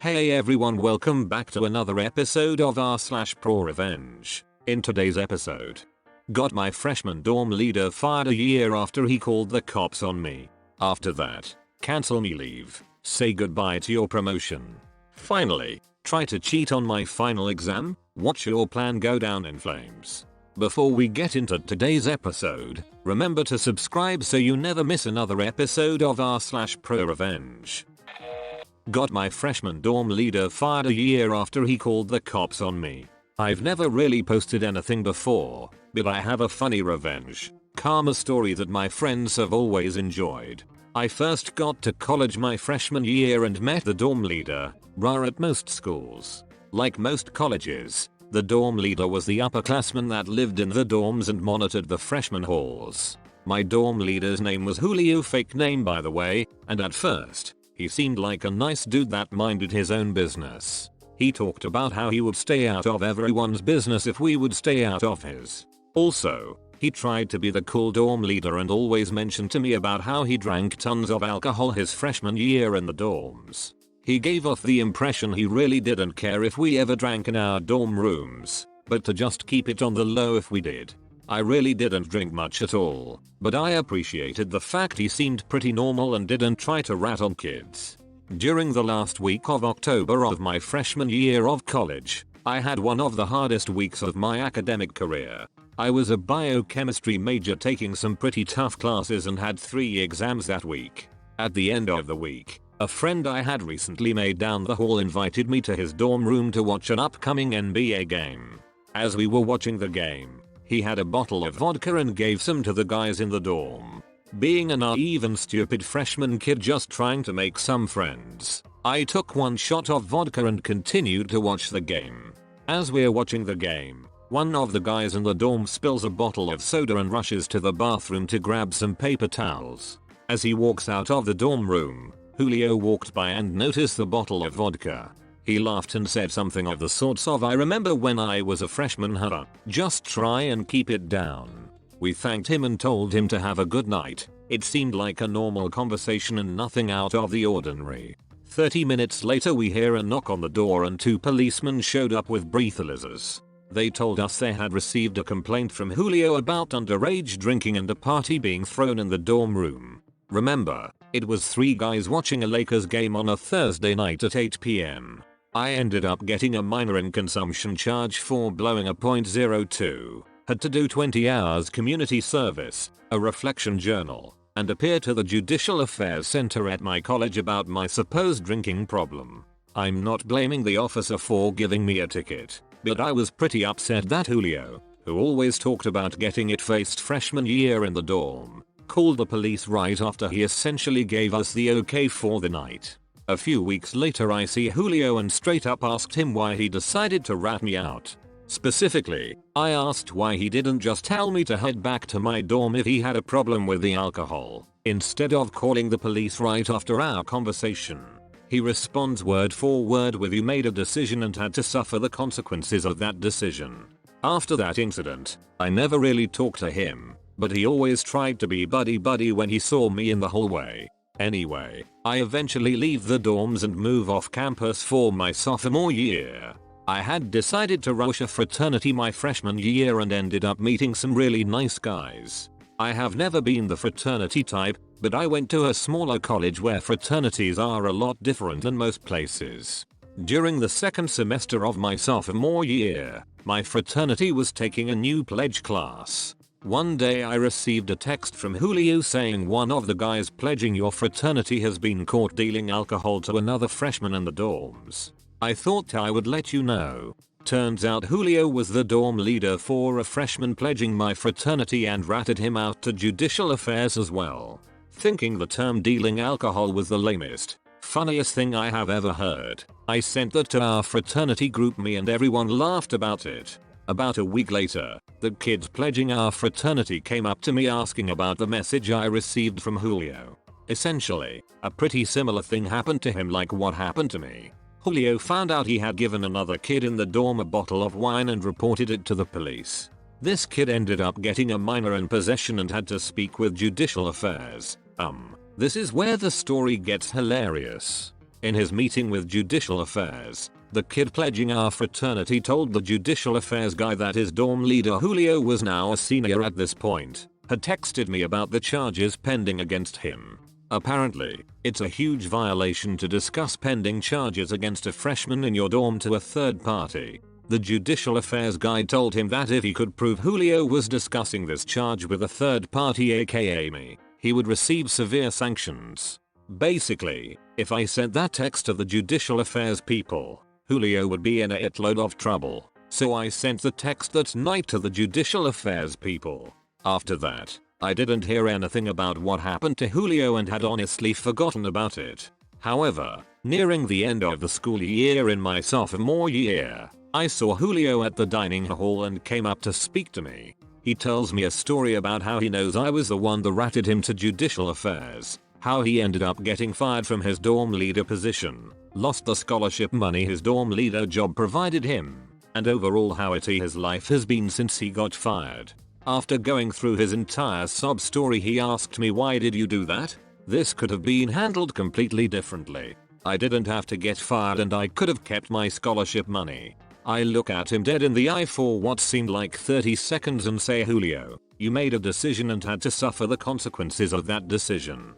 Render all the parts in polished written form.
Hey everyone, welcome back to another episode of r/ProRevenge. In today's episode, got my freshman dorm leader fired a year after he called the cops on me. After that, cancel me leave, say goodbye to your promotion. Finally, try to cheat on my final exam, watch your plan go down in flames. Before we get into today's episode, remember to subscribe so you never miss another episode of r/ProRevenge. Got my freshman dorm leader fired a year after he called the cops on me. I've never really posted anything before, but I have a funny revenge karma story that my friends have always enjoyed. I first got to college my freshman year and met the dorm leader, rare at most schools. Like most colleges, the dorm leader was the upperclassman that lived in the dorms and monitored the freshman halls. My dorm leader's name was Julio, fake name by the way, and at first, he seemed like a nice dude that minded his own business. He talked about how he would stay out of everyone's business if we would stay out of his. Also, he tried to be the cool dorm leader and always mentioned to me about how he drank tons of alcohol his freshman year in the dorms. He gave off the impression he really didn't care if we ever drank in our dorm rooms, but to just keep it on the low if we did. I really didn't drink much at all, but I appreciated the fact he seemed pretty normal and didn't try to rat on kids. During the last week of October of my freshman year of college, I had one of the hardest weeks of my academic career. I was a biochemistry major taking some pretty tough classes and had 3 exams that week. At the end of the week, a friend I had recently made down the hall invited me to his dorm room to watch an upcoming NBA game. As we were watching the game, he had a bottle of vodka and gave some to the guys in the dorm. Being a naive and stupid freshman kid just trying to make some friends, I took one shot of vodka and continued to watch the game. As we're watching the game, one of the guys in the dorm spills a bottle of soda and rushes to the bathroom to grab some paper towels. As he walks out of the dorm room, Julio walked by and noticed the bottle of vodka. He laughed and said something of the sorts of, "I remember when I was a freshman, huh? Just try and keep it down." We thanked him and told him to have a good night. It seemed like a normal conversation and nothing out of the ordinary. 30 minutes later we hear a knock on the door and 2 policemen showed up with breathalyzers. They told us they had received a complaint from Julio about underage drinking and a party being thrown in the dorm room. Remember, it was 3 guys watching a Lakers game on a Thursday night at 8 p.m. I ended up getting a minor in consumption charge for blowing a .02, had to do 20 hours community service, a reflection journal, and appear to the Judicial Affairs Center at my college about my supposed drinking problem. I'm not blaming the officer for giving me a ticket, but I was pretty upset that Julio, who always talked about getting it faced freshman year in the dorm, called the police right after he essentially gave us the okay for the night. A few weeks later I see Julio and straight up asked him why he decided to rat me out. Specifically, I asked why he didn't just tell me to head back to my dorm if he had a problem with the alcohol, instead of calling the police right after our conversation. He responds word for word with, "You made a decision and had to suffer the consequences of that decision." After that incident, I never really talked to him, but he always tried to be buddy when he saw me in the hallway. Anyway, I eventually leave the dorms and move off campus for my sophomore year. I had decided to rush a fraternity my freshman year and ended up meeting some really nice guys. I have never been the fraternity type, but I went to a smaller college where fraternities are a lot different than most places. During the second semester of my sophomore year, my fraternity was taking a new pledge class. One day I received a text from Julio saying one of the guys pledging your fraternity has been caught dealing alcohol to another freshman in the dorms. I thought I would let you know. Turns out Julio was the dorm leader for a freshman pledging my fraternity and ratted him out to Judicial Affairs as well. Thinking the term dealing alcohol was the lamest, funniest thing I have ever heard, I sent that to our fraternity group me and everyone laughed about it. About a week later, the kids pledging our fraternity came up to me asking about the message I received from Julio. Essentially, a pretty similar thing happened to him like what happened to me. Julio found out he had given another kid in the dorm a bottle of wine and reported it to the police. This kid ended up getting a minor in possession and had to speak with Judicial Affairs. This is where the story gets hilarious. In his meeting with Judicial Affairs, the kid pledging our fraternity told the Judicial Affairs guy that his dorm leader Julio was now a senior at this point, had texted me about the charges pending against him. Apparently, it's a huge violation to discuss pending charges against a freshman in your dorm to a third party. The Judicial Affairs guy told him that if he could prove Julio was discussing this charge with a third party aka me, he would receive severe sanctions. Basically, if I sent that text to the Judicial Affairs people, Julio would be in a shitload of trouble, so I sent the text that night to the Judicial Affairs people. After that, I didn't hear anything about what happened to Julio and had honestly forgotten about it. However, nearing the end of the school year in my sophomore year, I saw Julio at the dining hall and came up to speak to me. He tells me a story about how he knows I was the one that ratted him to Judicial Affairs, how he ended up getting fired from his dorm leader position, lost the scholarship money his dorm leader job provided him, and overall how itty his life has been since he got fired. After going through his entire sob story, he asked me, "Why did you do that? This could have been handled completely differently. I didn't have to get fired and I could have kept my scholarship money." I look at him dead in the eye for what seemed like 30 seconds and say, "Julio, you made a decision and had to suffer the consequences of that decision.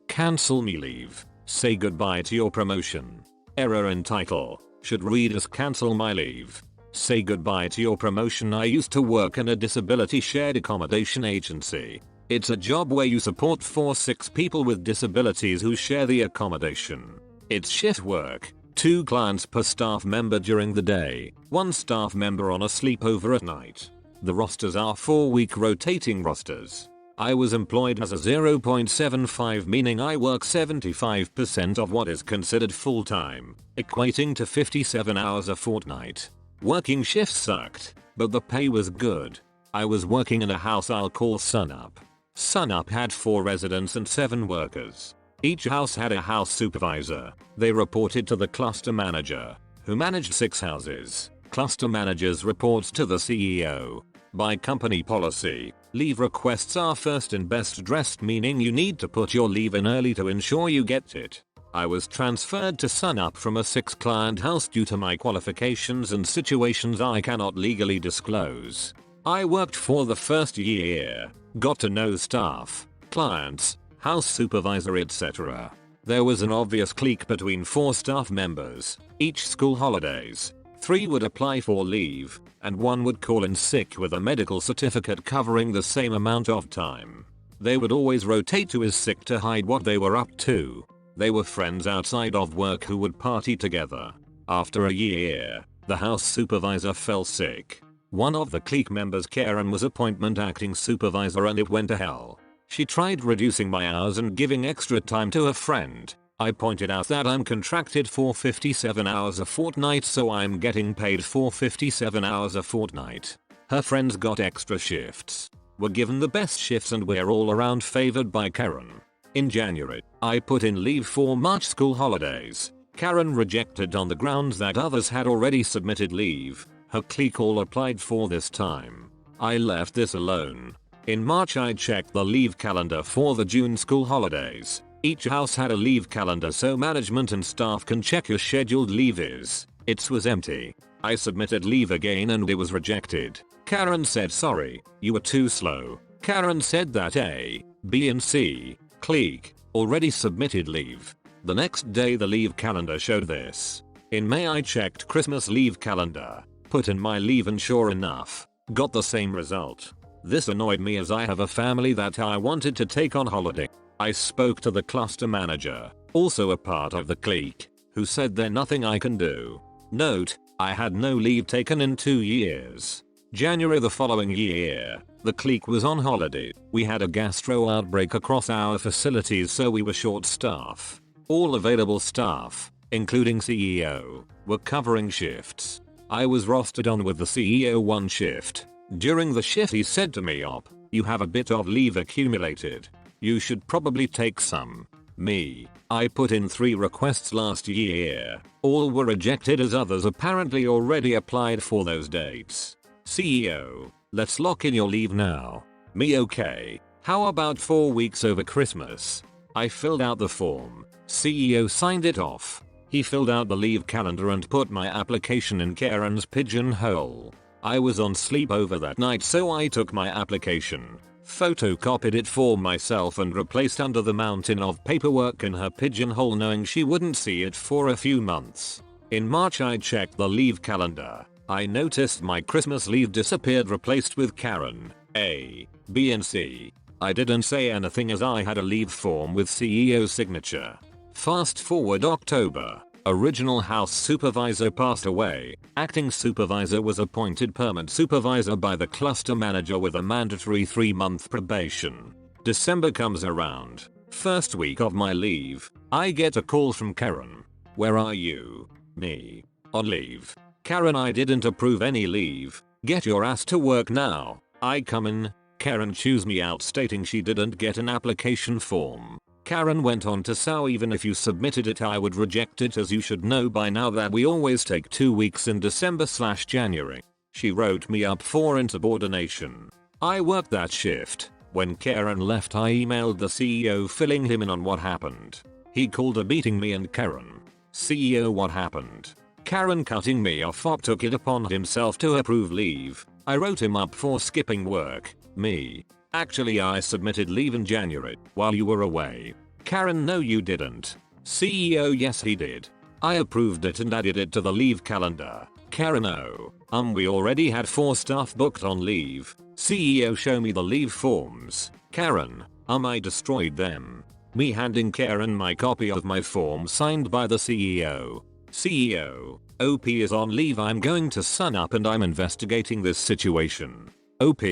Cancel me leave. Say goodbye to your promotion." Error in title. Should read as cancel my leave. Say goodbye to your promotion. I used to work in a disability shared accommodation agency. It's a job where you support 4-6 people with disabilities who share the accommodation. It's shift work. 2 clients per staff member during the day, 1 staff member on a sleepover at night. The rosters are 4-week rotating rosters. I was employed as a 0.75, meaning I work 75% of what is considered full-time, equating to 57 hours a fortnight. Working shifts sucked, but the pay was good. I was working in a house I'll call Sunup. Sunup had 4 residents and 7 workers. Each house had a house supervisor. They reported to the cluster manager, who managed 6 houses. Cluster managers reports to the CEO. By company policy, leave requests are first and best dressed, meaning you need to put your leave in early to ensure you get it. I was transferred to Sunup from a 6-client house due to my qualifications and situations I cannot legally disclose. I worked for the first year, got to know staff, clients, house supervisor, etc. There was an obvious clique between 4 staff members. Each school holidays, 3 would apply for leave, and 1 would call in sick with a medical certificate covering the same amount of time. They would always rotate to his sick to hide what they were up to. They were friends outside of work who would party together. After a year, the house supervisor fell sick. One of the clique members, Karen, was appointment acting supervisor and it went to hell. She tried reducing my hours and giving extra time to a friend. I pointed out that I'm contracted for 57 hours a fortnight, so I'm getting paid for 57 hours a fortnight. Her friends got extra shifts, were given the best shifts, and we're all around favored by Karen. In January, I put in leave for March school holidays. Karen rejected on the grounds that others had already submitted leave. Her clique all applied for this time. I left this alone. In March I checked the leave calendar for the June school holidays. Each house had a leave calendar so management and staff can check your scheduled leave is. It was empty. I submitted leave again and it was rejected. Karen said, "Sorry, you were too slow." Karen said that A, B and C, clique, already submitted leave. The next day the leave calendar showed this. In May I checked Christmas leave calendar, put in my leave and sure enough, got the same result. This annoyed me as I have a family that I wanted to take on holiday. I spoke to the cluster manager, also a part of the clique, who said there's nothing I can do. Note, I had no leave taken in 2 years. January the following year, the clique was on holiday. We had a gastro outbreak across our facilities, so we were short staff. All available staff, including CEO, were covering shifts. I was rostered on with the CEO 1 shift. During the shift he said to me, "Op, you have a bit of leave accumulated. You should probably take some." Me. I put in 3 requests last year. All were rejected as others apparently already applied for those dates. CEO. Let's lock in your leave now. Me. Okay. How about 4 weeks over Christmas? I filled out the form. CEO signed it off. He filled out the leave calendar and put my application in Karen's pigeonhole. I was on sleepover that night, so I took my application, photocopied it for myself and replaced under the mountain of paperwork in her pigeonhole, knowing she wouldn't see it for a few months. In March I checked the leave calendar. I noticed my Christmas leave disappeared, replaced with Karen, A, B and C. I didn't say anything as I had a leave form with CEO's signature. Fast forward October. Original house supervisor passed away. Acting supervisor was appointed permanent supervisor by the cluster manager with a mandatory 3-month probation. December comes around. First week of my leave. I get a call from Karen. Where are you? Me. On leave. Karen, I didn't approve any leave. Get your ass to work now. I come in. Karen chews me out, stating she didn't get an application form. Karen went on to say, even if you submitted it I would reject it, as you should know by now that we always take 2 weeks in December/January. She wrote me up for insubordination. I worked that shift. When Karen left I emailed the CEO filling him in on what happened. He called her beating me and Karen. CEO, what happened? Karen cutting me off. Op took it upon himself to approve leave. I wrote him up for skipping work. Me. Actually I submitted leave in January while you were away. Karen, no you didn't. CEO, yes he did. I approved it and added it to the leave calendar. Karen, oh, we already had 4 staff booked on leave. CEO, show me the leave forms. Karen, I destroyed them. Me handing Karen my copy of my form signed by the CEO. CEO, OP is on leave. I'm going to sun up and I'm investigating this situation. OP,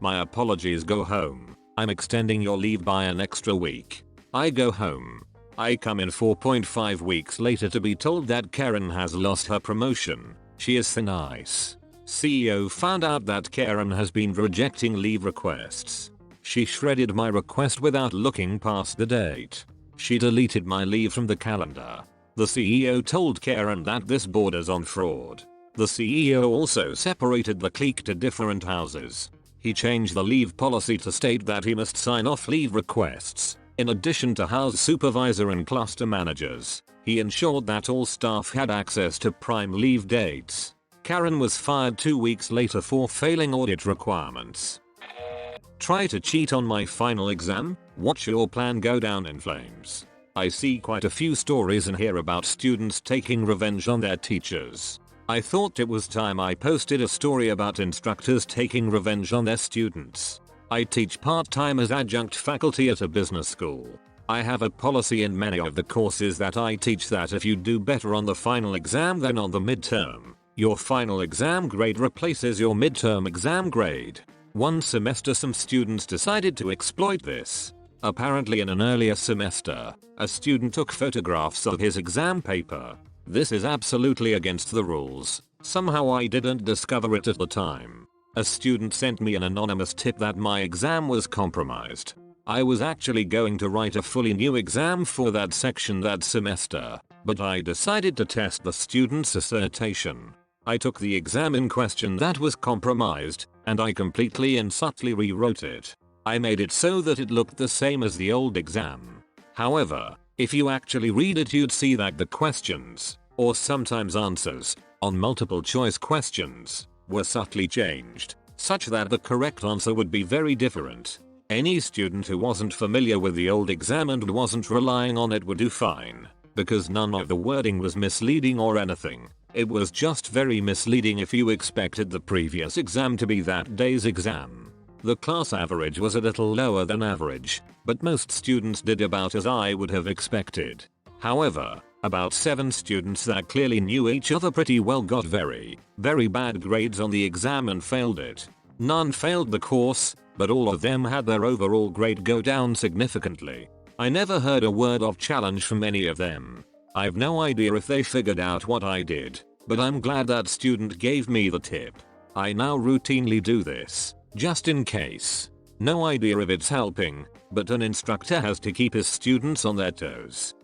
my apologies, go home. I'm extending your leave by an extra week. I go home. I come in 4.5 weeks later to be told that Karen has lost her promotion. She is thin ice. CEO found out that Karen has been rejecting leave requests. She shredded my request without looking past the date. She deleted my leave from the calendar. The CEO told Karen that this borders on fraud. The CEO also separated the clique to different houses. He changed the leave policy to state that he must sign off leave requests. In addition to house supervisor and cluster managers, he ensured that all staff had access to prime leave dates. Karen was fired 2 weeks later for failing audit requirements. Try to cheat on my final exam? Watch your plan go down in flames. I see quite a few stories in here about students taking revenge on their teachers. I thought it was time I posted a story about instructors taking revenge on their students. I teach part-time as adjunct faculty at a business school. I have a policy in many of the courses that I teach that if you do better on the final exam than on the midterm, your final exam grade replaces your midterm exam grade. One semester some students decided to exploit this. Apparently in an earlier semester, a student took photographs of his exam paper. This is absolutely against the rules. Somehow I didn't discover it at the time. A student sent me an anonymous tip that my exam was compromised. I was actually going to write a fully new exam for that section that semester, but I decided to test the student's assertion. I took the exam in question that was compromised, and I completely and subtly rewrote it. I made it so that it looked the same as the old exam. However, if you actually read it you'd see that the questions, or sometimes answers, on multiple choice questions, were subtly changed, such that the correct answer would be very different. Any student who wasn't familiar with the old exam and wasn't relying on it would do fine, because none of the wording was misleading or anything. It was just very misleading if you expected the previous exam to be that day's exam. The class average was a little lower than average, but most students did about as I would have expected. However, about 7 students that clearly knew each other pretty well got very, very bad grades on the exam and failed it. None failed the course, but all of them had their overall grade go down significantly. I never heard a word of challenge from any of them. I've no idea if they figured out what I did, but I'm glad that student gave me the tip. I now routinely do this, just in case. No idea if it's helping, but an instructor has to keep his students on their toes.